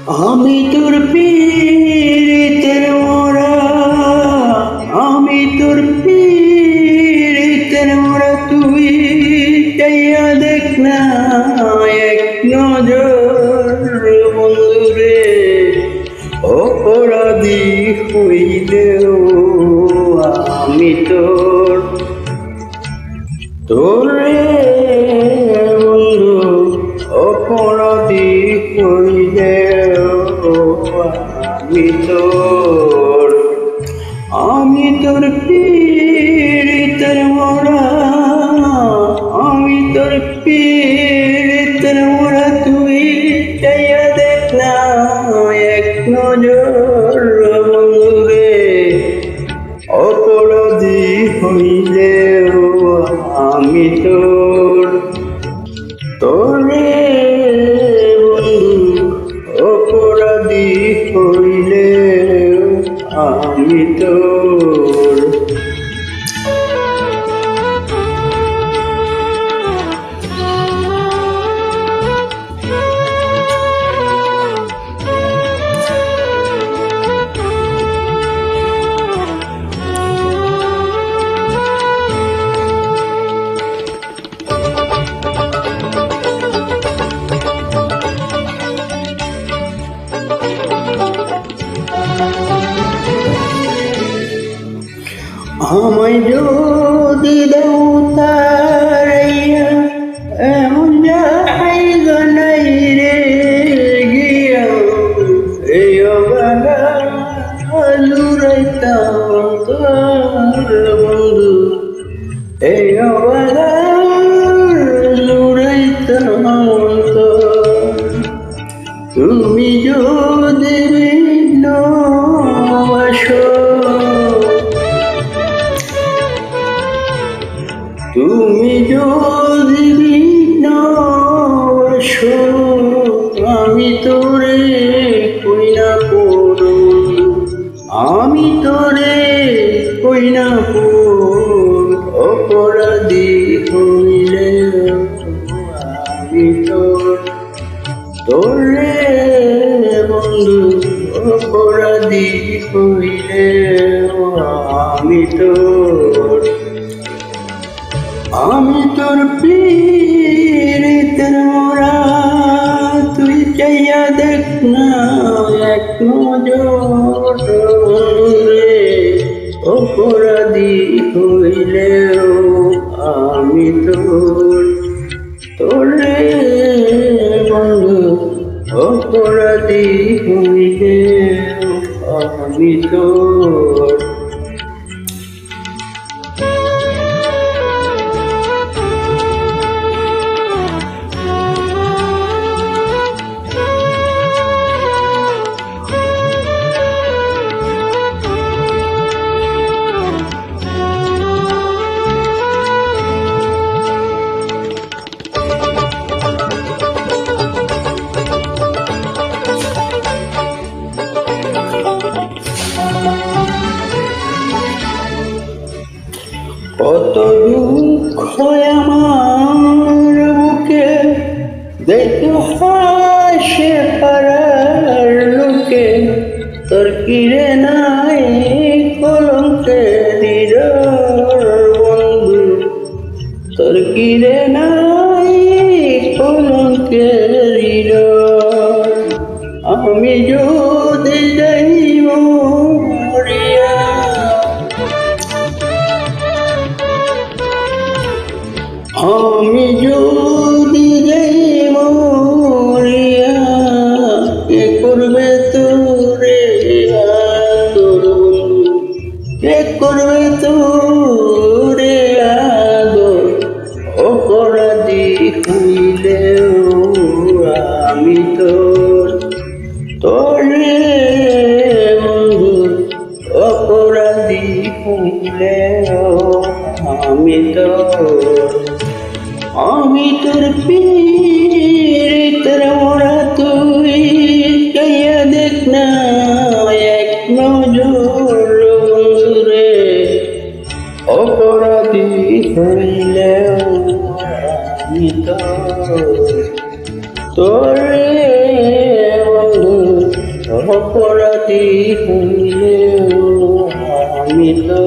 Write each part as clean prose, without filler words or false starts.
আমি তোর পীড়িতের মোরা, আমি তোর পীড়িতের মোরা, তুই চাইয়া দেখ না এক নজর বন্ধুরে। অপরাধী হইলেও আমি তোর তোরে বন্ধু, অপরাধী হইলেও আমি তোর পীড়িতের মোরা, আমি তোর পীড়িতের মোরা, তুই চাইয়া দেখ না এক নজর বন্ধুরে। অপরাধী হইলেও আমি তোরে বন্ধু, অপরাধী হইলেও আমি তোর। আমায় যদি দেও তারাইয়া, এমন জায়গা নাই রে গিয়া, এই অবাগা লুরাইতাম তোর বন্ধু, এই অবাগা লুরাইতাম তোর। তুমি যদি ভালোবাসো, তুমি যদি ভালোবাসো, আমি তোরে কই না করো, আমি তোরে কই না করো। অপরাধী হইলে আমি তোরে বন্ধু, অপরাধী হইলে আমি তোর পীড়িতের মোরা, তুই চাইয়া দেখ না এক নজর রে। অপরাধী হইলেও আমি তোরে বন্ধু, অপরাধী হইলেও আমি তোর। কত দুঃখ আমার বুকে, দেখতে হয় সে পাড়ার লোকে, তোর কিরে নাই কলঙ্কের বন্ধু, তোর কিরে নাই কলঙ্কের। আমি যদি যাই মরিয়া, আমি যদি যাই মরিয়া, কে করবে তোরে আদর বন্ধু, কে করবে তোরে আদর। অপরাধী হইলেও আমি তোরে বন্ধু, অপরাধী হইলেও আমি তোর পীড়িতের মোরা, তুই চাইয়া দেখ না এক নজর রে। অপরাধী হইলেও আমি তোরে বন্ধু, অপরাধী হইলেও আমি তো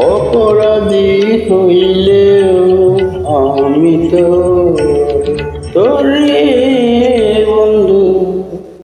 অপরাধী হইলেও আমি তো তোরে